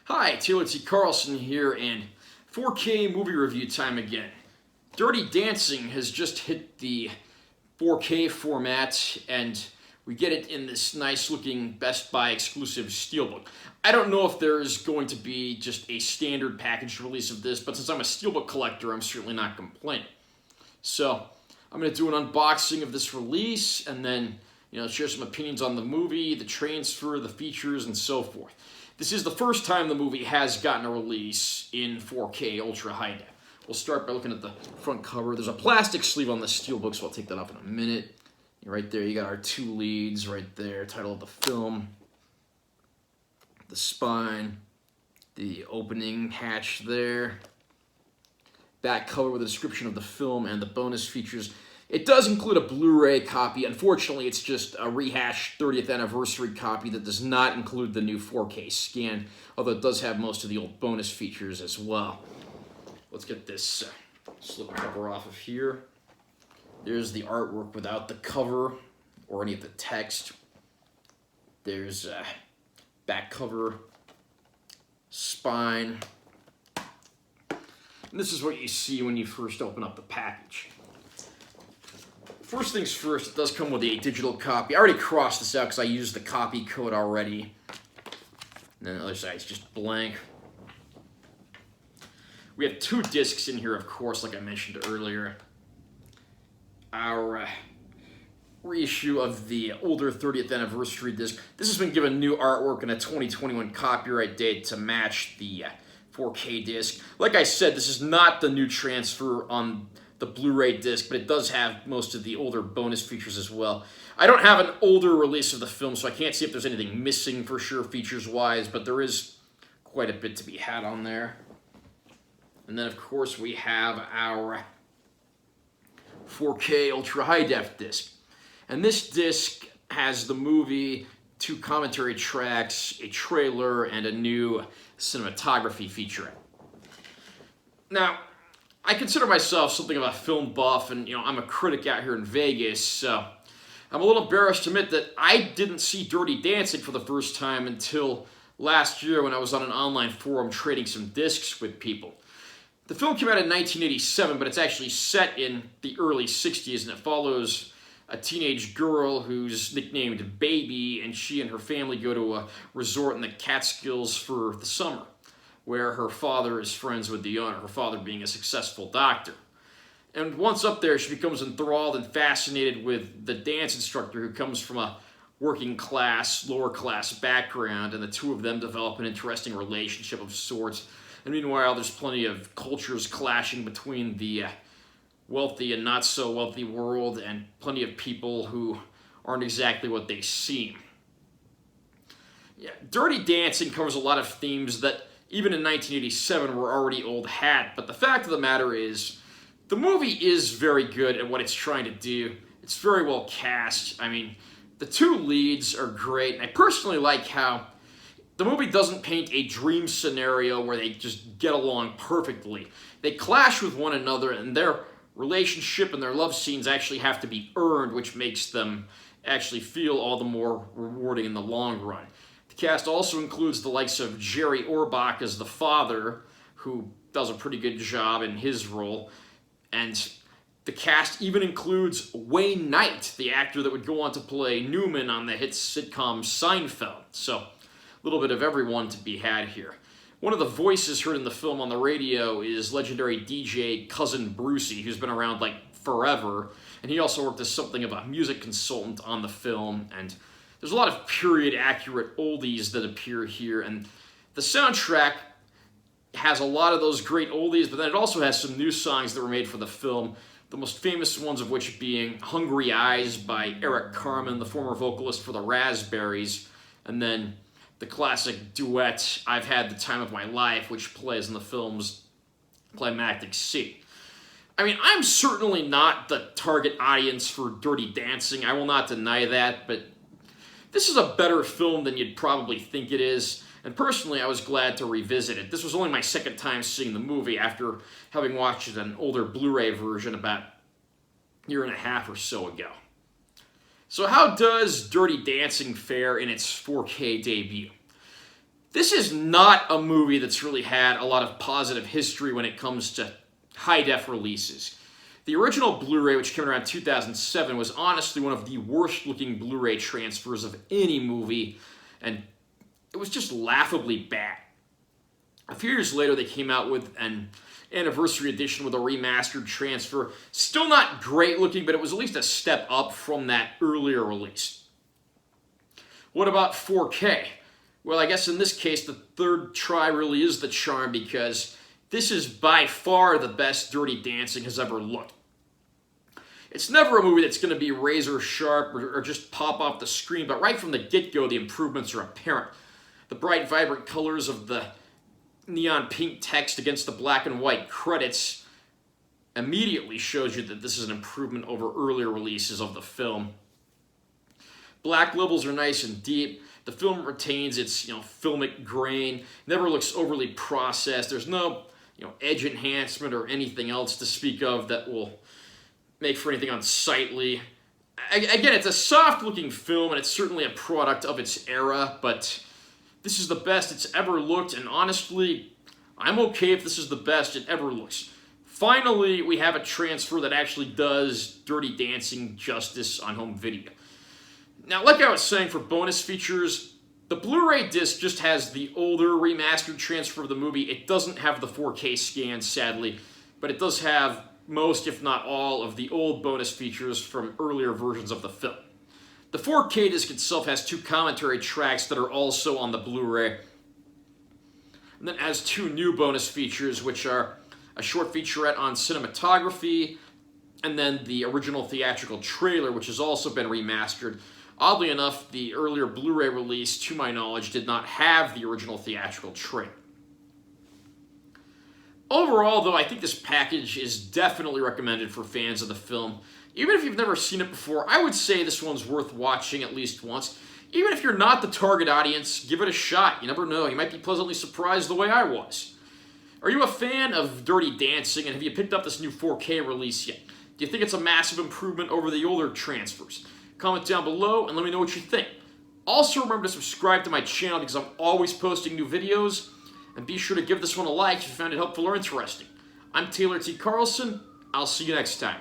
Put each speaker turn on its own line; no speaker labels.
Hi, Taylor T. Carlson here, and 4K movie review time again. Dirty Dancing has just hit the 4K format, and we get it in this nice-looking Best Buy exclusive Steelbook. I don't know if there's going to be just a standard package release of this, but since I'm a Steelbook collector, I'm certainly not complaining. So, I'm going to do an unboxing of this release, and then share some opinions on the movie, the transfer, the features, and so forth. This is the first time the movie has gotten a release in 4K Ultra High Def. We'll start by looking at the front cover. There's a plastic sleeve on the Steelbook, so I'll take that off in a minute. Right there, you got our two leads right there, title of the film, the spine, the opening hatch there, back cover with a description of the film and the bonus features. It does include a Blu-ray copy. Unfortunately, it's just a rehashed 30th anniversary copy that does not include the new 4K scan, although it does have most of the old bonus features as well. Let's get this slip cover off of here. There's the artwork without the cover or any of the text. There's back cover, spine. And this is what you see when you first open up the package. First things first, it does come with a digital copy. I already crossed this out because I used the copy code already. And then the other side is just blank. We have two discs in here, of course, like I mentioned earlier. Our reissue of the older 30th anniversary disc. This has been given new artwork and a 2021 copyright date to match the 4K disc. Like I said, this is not the new transfer on the Blu-ray disc, but it does have most of the older bonus features as well. I don't have an older release of the film, so I can't see if there's anything missing for sure features-wise, but there is quite a bit to be had on there. And then, of course, we have our 4K Ultra High Def disc. And this disc has the movie, 2 commentary tracks, a trailer, and a new cinematography feature. Now, I consider myself something of a film buff, and I'm a critic out here in Vegas, so I'm a little embarrassed to admit that I didn't see Dirty Dancing for the first time until last year when I was on an online forum trading some discs with people. The film came out in 1987, but it's actually set in the early 60s, and it follows a teenage girl who's nicknamed Baby, and she and her family go to a resort in the Catskills for the summer, where her father is friends with the owner, her father being a successful doctor. And once up there, she becomes enthralled and fascinated with the dance instructor who comes from a working class, lower class background, and the two of them develop an interesting relationship of sorts. And meanwhile, there's plenty of cultures clashing between the wealthy and not so wealthy world, and plenty of people who aren't exactly what they seem. Yeah, Dirty Dancing covers a lot of themes that even in 1987 were already old hat, but the fact of the matter is, the movie is very good at what it's trying to do. It's very well cast. I mean, the two leads are great, and I personally like how the movie doesn't paint a dream scenario where they just get along perfectly. They clash with one another, and their relationship and their love scenes actually have to be earned, which makes them actually feel all the more rewarding in the long run. The cast also includes the likes of Jerry Orbach as the father, who does a pretty good job in his role, and the cast even includes Wayne Knight, the actor that would go on to play Newman on the hit sitcom Seinfeld. So, a little bit of everyone to be had here. One of the voices heard in the film on the radio is legendary DJ Cousin Brucey, who's been around like forever, and he also worked as something of a music consultant on the film, and there's a lot of period-accurate oldies that appear here, and the soundtrack has a lot of those great oldies, but then it also has some new songs that were made for the film, the most famous ones of which being Hungry Eyes by Eric Carmen, the former vocalist for the Raspberries, and then the classic duet I've Had the Time of My Life, which plays in the film's climactic scene. I mean, I'm certainly not the target audience for Dirty Dancing, I will not deny that, but this is a better film than you'd probably think it is, and personally I was glad to revisit it. This was only my second time seeing the movie after having watched an older Blu-ray version about a year and a half or so ago. So how does Dirty Dancing fare in its 4K debut? This is not a movie that's really had a lot of positive history when it comes to high-def releases. The original Blu-ray, which came around 2007, was honestly one of the worst-looking Blu-ray transfers of any movie, and it was just laughably bad. A few years later, they came out with an anniversary edition with a remastered transfer. Still not great looking, but it was at least a step up from that earlier release. What about 4K? Well, I guess in this case, the third try really is the charm, because this is by far the best Dirty Dancing has ever looked. It's never a movie that's going to be razor sharp or just pop off the screen, but right from the get-go, the improvements are apparent. The bright, vibrant colors of the neon pink text against the black and white credits immediately shows you that this is an improvement over earlier releases of the film. Black levels are nice and deep. The film retains its, filmic grain. Never looks overly processed. There's no, edge enhancement or anything else to speak of that will make for anything unsightly. Again, it's a soft-looking film, and it's certainly a product of its era, but this is the best it's ever looked, and honestly, I'm okay if this is the best it ever looks. Finally, we have a transfer that actually does Dirty Dancing justice on home video. Now, like I was saying, for bonus features, the Blu-ray disc just has the older remastered transfer of the movie. It doesn't have the 4K scan, sadly, but it does have most, if not all, of the old bonus features from earlier versions of the film. The 4K disc itself has 2 commentary tracks that are also on the Blu-ray. And then it has 2 new bonus features, which are a short featurette on cinematography, and then the original theatrical trailer, which has also been remastered. Oddly enough, the earlier Blu-ray release, to my knowledge, did not have the original theatrical trailer. Overall, though, I think this package is definitely recommended for fans of the film. Even if you've never seen it before, I would say this one's worth watching at least once. Even if you're not the target audience, give it a shot. You never know, you might be pleasantly surprised the way I was. Are you a fan of Dirty Dancing, and have you picked up this new 4K release yet? Do you think it's a massive improvement over the older transfers? Comment down below and let me know what you think. Also, remember to subscribe to my channel because I'm always posting new videos. And be sure to give this one a like if you found it helpful or interesting. I'm Taylor T. Carlson. I'll see you next time.